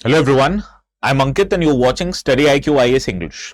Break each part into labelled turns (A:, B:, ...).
A: Hello everyone, I'm Ankit and you're watching StudyIQ IS English.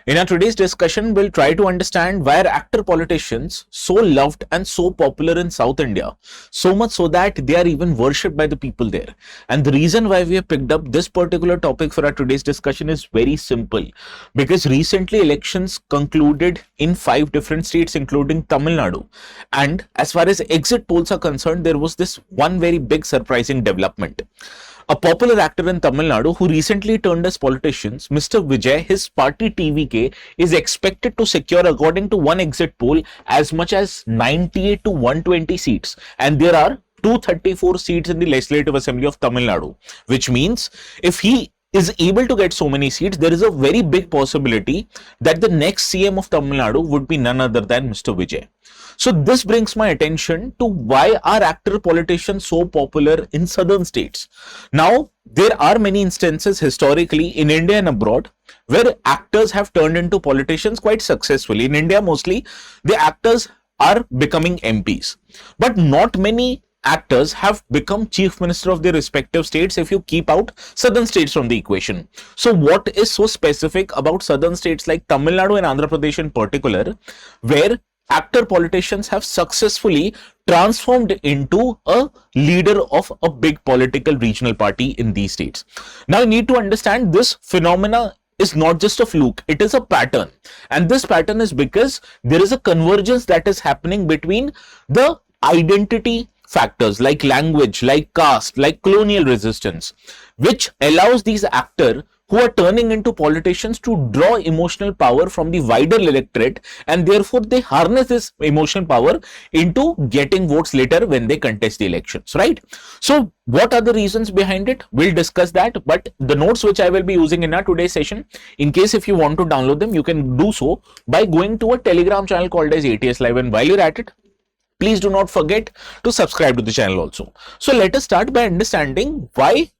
A: In our today's discussion, we'll try to understand why are actor politicians so loved and so popular in South India, so much so that they are even worshipped by the people there. And the reason why we have picked up this particular topic for our today's discussion is very simple. Because recently elections concluded in 5 different states including Tamil Nadu. And as far as exit polls are concerned, there was this one very big surprising development. A popular actor in Tamil Nadu who recently turned as politicians, Mr. Vijay, his party TVK is expected to secure, according to one exit poll, as much as 98 to 120 seats. And there are 234 seats in the Legislative Assembly of Tamil Nadu, which means if he is able to get so many seats, there is a very big possibility that the next CM of Tamil Nadu would be none other than Mr. Vijay. So this brings my attention to why are actor politicians so popular in southern states. Now, there are many instances historically in India and abroad where actors have turned into politicians quite successfully. In India, mostly the actors are becoming MPs, but not many actors have become chief minister of their respective states if you keep out southern states from the equation. So what is so specific about southern states like Tamil Nadu and Andhra Pradesh in particular, where actor politicians have successfully transformed into a leader of a big political regional party in these states? Now you need to understand this phenomena is not just a fluke, it is a pattern. And this pattern is because there is a convergence that is happening between the identity factors like language, like caste, like colonial resistance, which allows these actors who are turning into politicians to draw emotional power from the wider electorate, and therefore they harness this emotional power into getting votes later when they contest the elections, right? So what are the reasons behind it? We'll discuss that, but the notes which I will be using in our today's session, in case if you want to download them, you can do so by going to a Telegram channel called as ATS Live, and while you're at it, please do not forget to subscribe to the channel also. So let us start by understanding why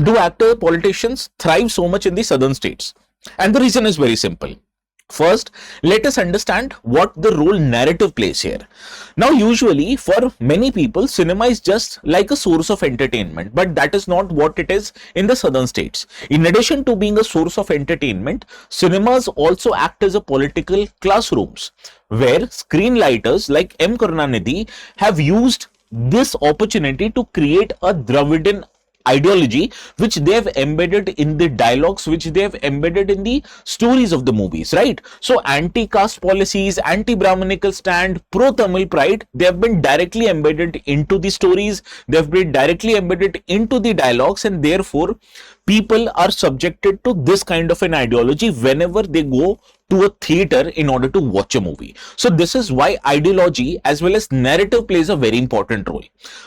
A: do actor politicians thrive so much in the southern states? And the reason is very simple. First, let us understand what the role narrative plays here. Now, usually for many people, cinema is just like a source of entertainment, but that is not what it is in the southern states. In addition to being a source of entertainment, cinemas also act as a political classrooms, where screenwriters like M. Karunanidhi have used this opportunity to create a Dravidian ideology which they have embedded in the dialogues, which they have embedded in the stories of the movies, right? So anti-caste policies, anti-Brahmanical stand, pro-Tamil pride, they have been directly embedded into the stories, they have been directly embedded into the dialogues, and therefore people are subjected to this kind of an ideology whenever they go to a theater in order to watch a movie. So this is why ideology as well as narrative plays a very important role.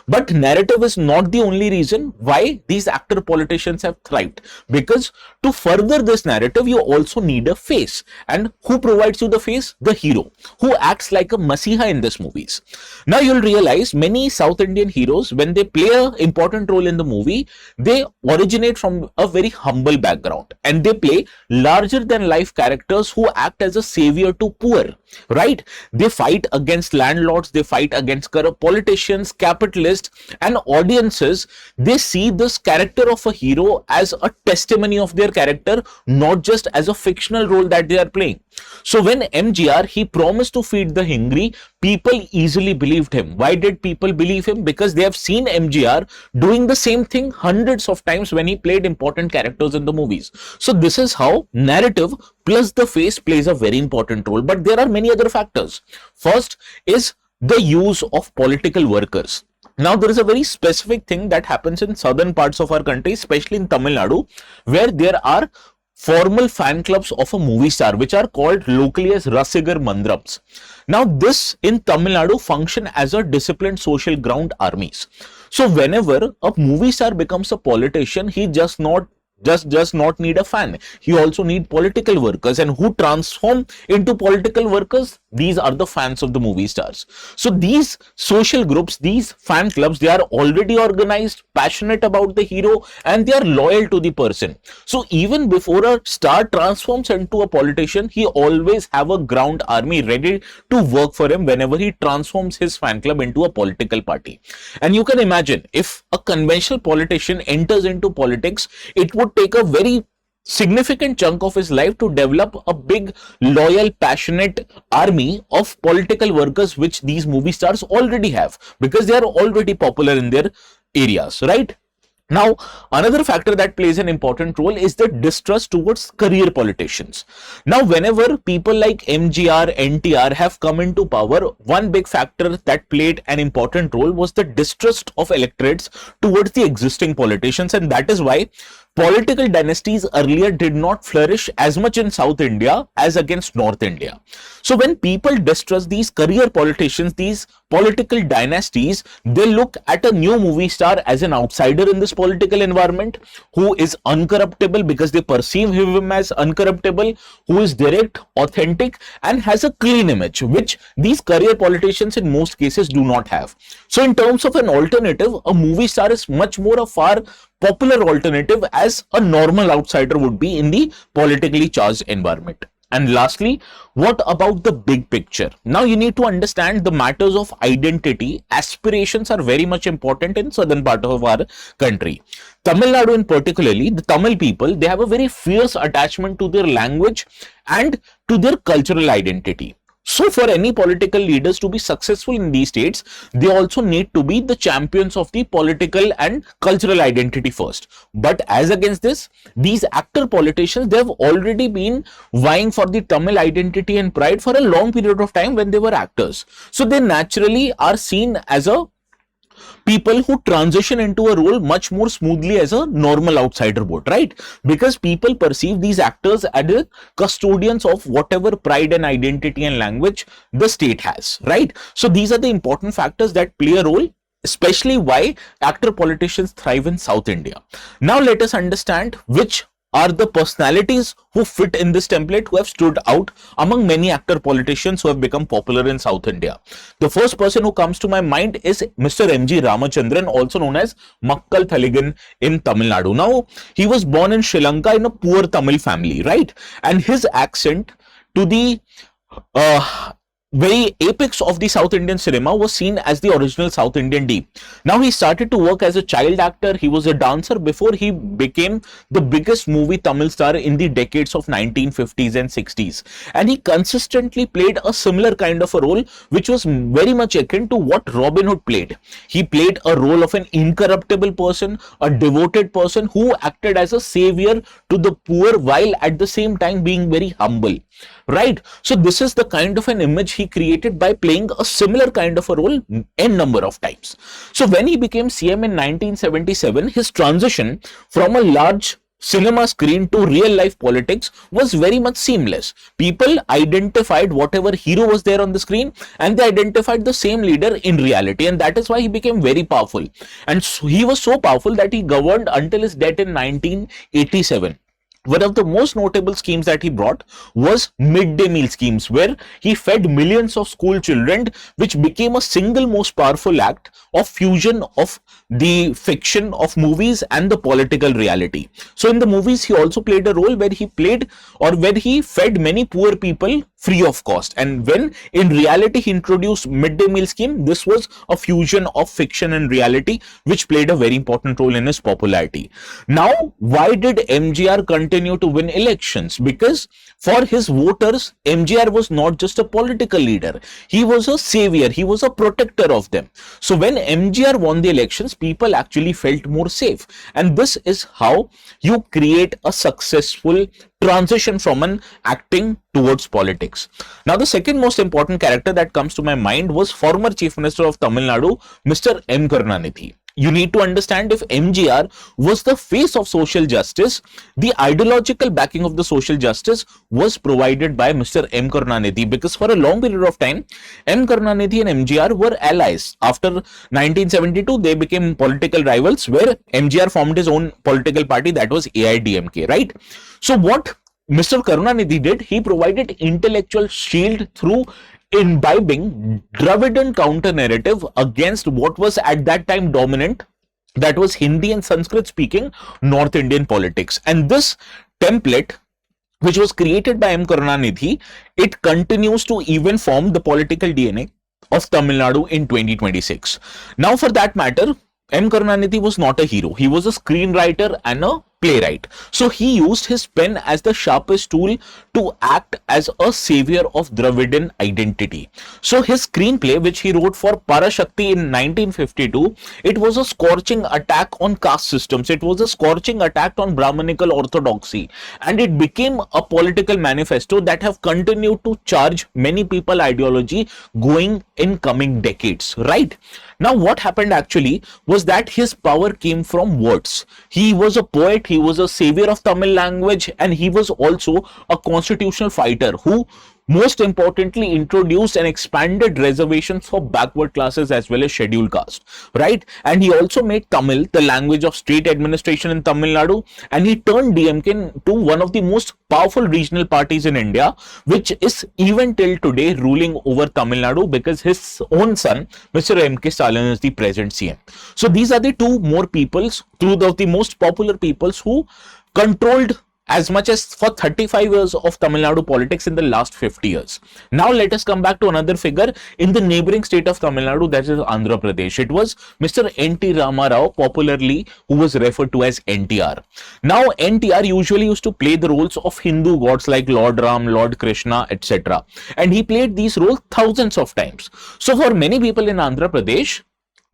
A: But narrative is not the only reason why these actor politicians have thrived, because to further this narrative you also need a face. And who provides you the face? The hero, who acts like a masiha in these movies. Now you'll realize many South Indian heroes, when they play an important role in the movie, they originate from a very humble background and they play larger than life characters who act as a savior to poor, right? They fight against landlords, they fight against corrupt politicians, capitalists, and audiences. They see this character of a hero as a testimony of their character, not just as a fictional role that they are playing. So when MGR, he promised to feed the hungry, people easily believed him. Why did people believe him? Because they have seen MGR doing the same thing hundreds of times when he played important characters in the movies. So this is how narrative plus the face plays a very important role. But there are many other factors. First is the use of political workers. Now there is a very specific thing that happens in southern parts of our country, especially in Tamil Nadu, where there are formal fan clubs of a movie star, which are called locally as Rasigar Mandrams. Now this in Tamil Nadu function as a disciplined social ground armies. So whenever a movie star becomes a politician, he just not does not need a fan. He also need political workers, and who transform into political workers? These are the fans of the movie stars. So these social groups, these fan clubs, they are already organized, passionate about the hero, and they are loyal to the person. So even before a star transforms into a politician, he always have a ground army ready to work for him whenever he transforms his fan club into a political party. And you can imagine, if a conventional politician enters into politics, it would take a very significant chunk of his life to develop a big, loyal, passionate army of political workers, which these movie stars already have, because they are already popular in their areas, right? Now, another factor that plays an important role is the distrust towards career politicians. Now, whenever people like MGR, NTR have come into power, one big factor that played an important role was the distrust of electorates towards the existing politicians, and that is why political dynasties earlier did not flourish as much in South India as against North India. So when people distrust these career politicians, these political dynasties, they look at a new movie star as an outsider in this political environment, who is uncorruptible because they perceive him as uncorruptible, who is direct, authentic, and has a clean image, which these career politicians in most cases do not have. So in terms of an alternative, a movie star is much more a far popular alternative as a normal outsider would be in the politically charged environment. And lastly, what about the big picture? Now you need to understand the matters of identity. Aspirations are very much important in southern part of our country. Tamil Nadu in particularly, the Tamil people, they have a very fierce attachment to their language and to their cultural identity. So for any political leaders to be successful in these states, they also need to be the champions of the political and cultural identity first. But as against this, these actor politicians, they have already been vying for the Tamil identity and pride for a long period of time when they were actors. So they naturally are seen as a people who transition into a role much more smoothly as a normal outsider would, right? Because people perceive these actors as the custodians of whatever pride and identity and language the state has, right? So these are the important factors that play a role, especially why actor politicians thrive in South India. Now let us understand which are the personalities who fit in this template, who have stood out among many actor politicians who have become popular in South India. The first person who comes to my mind is Mr. M.G. Ramachandran, also known as Makkal Thaligan in Tamil Nadu. Now, he was born in Sri Lanka in a poor Tamil family, right? And his accent to the very apex of the South Indian cinema was seen as the original South Indian deep. Now he started to work as a child actor. He was a dancer before he became the biggest movie Tamil star in the decades of 1950s and 60s. And he consistently played a similar kind of a role, which was very much akin to what Robin Hood played. He played a role of an incorruptible person, a devoted person who acted as a savior to the poor while at the same time being very humble. Right? So this is the kind of an image he created by playing a similar kind of a role n number of times. So when he became CM in 1977, his transition from a large cinema screen to real life politics was very much seamless. People identified whatever hero was there on the screen, and they identified the same leader in reality, and that is why he became very powerful. And so he was so powerful that he governed until his death in 1987. One of the most notable schemes that he brought was midday meal schemes, where he fed millions of school children, which became a single most powerful act of fusion of the fiction of movies and the political reality. So in the movies, he also played a role where he fed many poor people free of cost. And when in reality he introduced midday meal scheme, this was a fusion of fiction and reality, which played a very important role in his popularity. Now, why did MGR continue to win elections? Because for his voters, MGR was not just a political leader. He was a savior. He was a protector of them. So when MGR won the elections, people actually felt more safe. And this is how you create a successful transition from an acting towards politics. Now, the second most important character that comes to my mind was former Chief Minister of Tamil Nadu, Mr. M. Karunanidhi. You need to understand, if MGR was the face of social justice, the ideological backing of the social justice was provided by Mr. M. Karunanidhi, because for a long period of time, M. Karunanidhi and MGR were allies. After 1972, they became political rivals, where MGR formed his own political party, that was AIDMK, right? So what Mr. Karunanidhi did, he provided intellectual shield through imbibing Dravidian counter narrative against what was at that time dominant, that was Hindi and Sanskrit speaking North Indian politics. And this template, which was created by M. Karunanidhi, it continues to even form the political DNA of Tamil Nadu in 2026. Now, for that matter, M. Karunanidhi was not a hero. He was a screenwriter and a playwright. So he used his pen as the sharpest tool to act as a savior of Dravidian identity. So his screenplay, which he wrote for Parashakti in 1952, it was a scorching attack on caste systems. It was a scorching attack on Brahmanical orthodoxy, and it became a political manifesto that have continued to charge many people ideology going in coming decades, right? Now, what happened actually was that his power came from words. He was a poet, he was a savior of Tamil language, and he was also a constitutional fighter who most importantly introduced and expanded reservations for backward classes as well as scheduled caste, right? And he also made Tamil the language of state administration in Tamil Nadu, and he turned DMK into one of the most powerful regional parties in India, which is even till today ruling over Tamil Nadu, because his own son, Mr. M.K. Stalin, is the present CM. So these are the two more peoples, two of the most popular peoples who controlled as much as for 35 years of Tamil Nadu politics in the last 50 years. Now let us come back to another figure in the neighboring state of Tamil Nadu, that is Andhra Pradesh. It was Mr. N.T. Rama Rao, popularly who was referred to as NTR. Now NTR usually used to play the roles of Hindu gods like Lord Ram, Lord Krishna, etc. And he played these roles thousands of times. So for many people in Andhra Pradesh,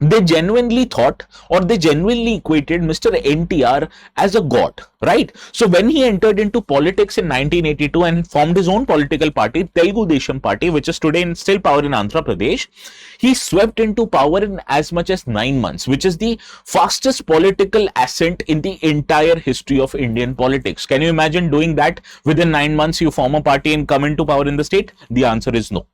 A: they genuinely thought, or they genuinely equated Mr. NTR as a god, right? So when he entered into politics in 1982 and formed his own political party, Telugu Desam Party, which is today in still power in Andhra Pradesh, he swept into power in as much as 9 months, which is the fastest political ascent in the entire history of Indian politics. Can you imagine doing that? Within 9 months, you form a party and come into power in the state? The answer is no.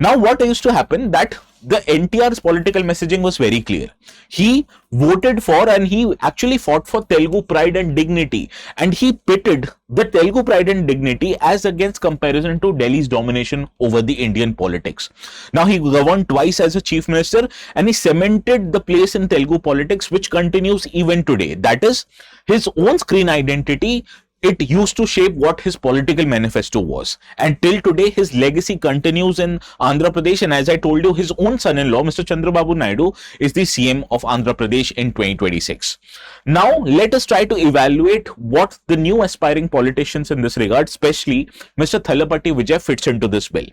A: Now, what used to happen, that the NTR's political messaging was very clear. He voted for, and he actually fought for, Telugu pride and dignity, and he pitted the Telugu pride and dignity as against comparison to Delhi's domination over the Indian politics. Now, he governed twice as a chief minister, and he cemented the place in Telugu politics which continues even today. That is, his own screen identity, it used to shape what his political manifesto was. And till today, his legacy continues in Andhra Pradesh. And as I told you, his own son-in-law, Mr. Chandrababu Naidu, is the CM of Andhra Pradesh in 2026. Now, let us try to evaluate what the new aspiring politicians in this regard, especially Mr. Thalapathy Vijay, fits into this bill.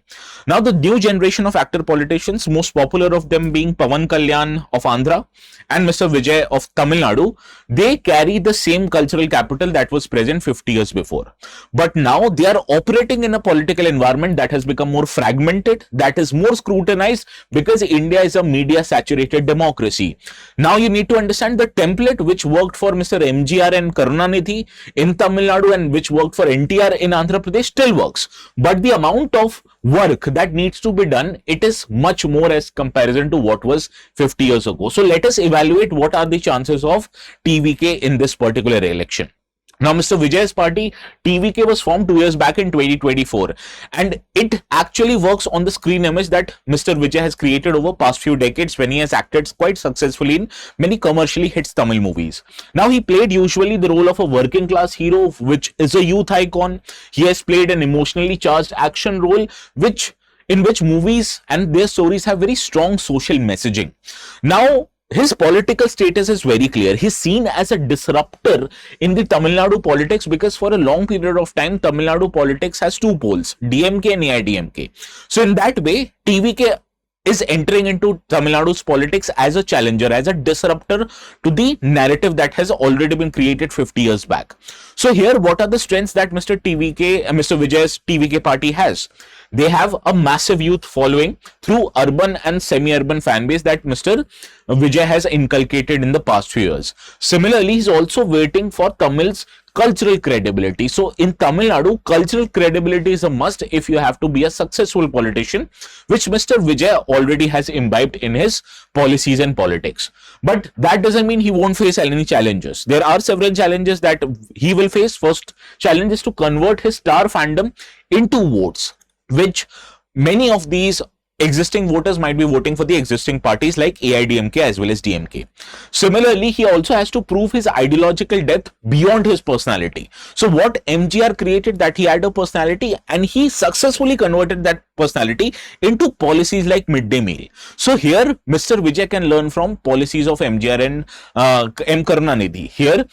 A: Now, the new generation of actor politicians, most popular of them being Pawan Kalyan of Andhra and Mr. Vijay of Tamil Nadu, they carry the same cultural capital that was present 50 years before. But now they are operating in a political environment that has become more fragmented, that is more scrutinized, because India is a media saturated democracy. Now you need to understand the template which worked for Mr. MGR and Karunanidhi in Tamil Nadu and which worked for NTR in Andhra Pradesh still works. But the amount of work that needs to be done, it is much more as comparison to what was 50 years ago. So let us evaluate what are the chances of TVK in this particular election. Now, Mr. Vijay's party, TVK, was formed 2 years back in 2024, and it actually works on the screen image that Mr. Vijay has created over past few decades when he has acted quite successfully in many commercially hits Tamil movies. Now, he played usually the role of a working class hero, which is a youth icon. He has played an emotionally charged action role, in which movies and their stories have very strong social messaging. Now, his political status is very clear. He's seen as a disruptor in the Tamil Nadu politics, because for a long period of time, Tamil Nadu politics has two poles, DMK and AIDMK. So in that way, TVK is entering into Tamil Nadu's politics as a challenger, as a disruptor to the narrative that has already been created 50 years back. So here, what are the strengths that Mr. Vijay's TVK party has? They have a massive youth following through urban and semi-urban fan base that Mr. Vijay has inculcated in the past few years. Similarly, he's also waiting for Tamil's cultural credibility. So in Tamil Nadu, cultural credibility is a must if you have to be a successful politician, which Mr. Vijay already has imbibed in his policies and politics. But that doesn't mean he won't face any challenges. There are several challenges that he will face. First challenge is to convert his star fandom into votes, which many of these existing voters might be voting for the existing parties like AIDMK as well as DMK. Similarly, he also has to prove his ideological depth beyond his personality. So what MGR created, that he had a personality, and he successfully converted that personality into policies like midday meal. So here Mr. Vijay can learn from policies of MGR and M. Karunanidhi. Here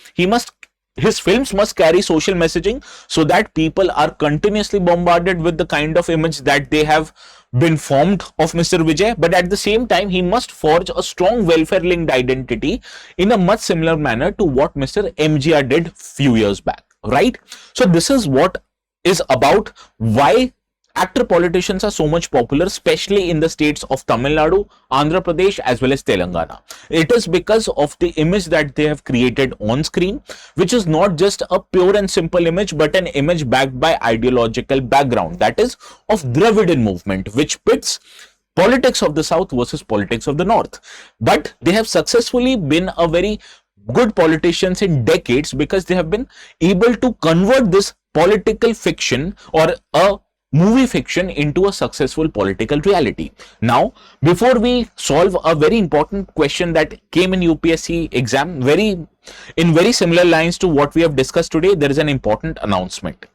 A: his films must carry social messaging so that people are continuously bombarded with the kind of image that they have been formed of Mr. Vijay, but at the same time he must forge a strong welfare linked identity in a much similar manner to what Mr. MGR did few years back, right? So this is what is about why actor politicians are so much popular, especially in the states of Tamil Nadu, Andhra Pradesh as well as Telangana. It is because of the image that they have created on screen, which is not just a pure and simple image, but an image backed by ideological background, that is of Dravidian movement, which pits politics of the South versus politics of the North. But they have successfully been a very good politicians in decades because they have been able to convert this political fiction or a movie fiction into a successful political reality. Now, before we solve a very important question that came in UPSC exam, in very similar lines to what we have discussed today, there is an important announcement.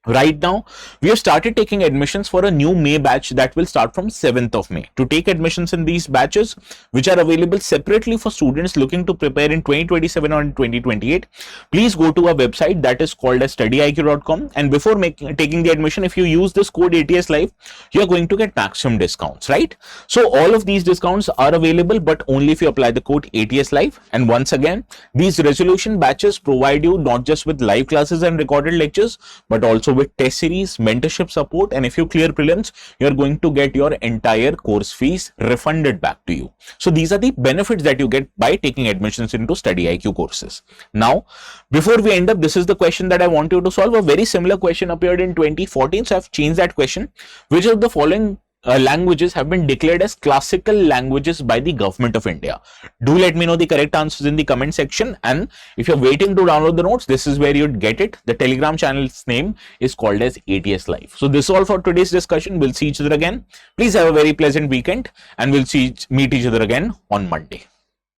A: Right now, we have started taking admissions for a new May batch that will start from 7th of May. To take admissions in these batches, which are available separately for students looking to prepare in 2027 or in 2028, please go to our website that is called as StudyIQ.com, and before taking the admission, if you use this code ATS Live, you are going to get maximum discounts, right? So all of these discounts are available, but only if you apply the code ATS Live. And once again, these resolution batches provide you not just with live classes and recorded lectures, but also with test series, mentorship support, and if you clear prelims, you are going to get your entire course fees refunded back to you. So these are the benefits that you get by taking admissions into StudyIQ courses. Now, before we end up, this is the question that I want you to solve. A very similar question appeared in 2014, so I've changed that question. Which of the following languages have been declared as classical languages by the government of India? Do let me know the correct answers in the comment section, and if you're waiting to download the notes, this is where you'd get it. The Telegram channel's name is called as ATS Live. So this is all for today's discussion. We'll see each other again. Please have a very pleasant weekend, and we'll meet each other again on Monday.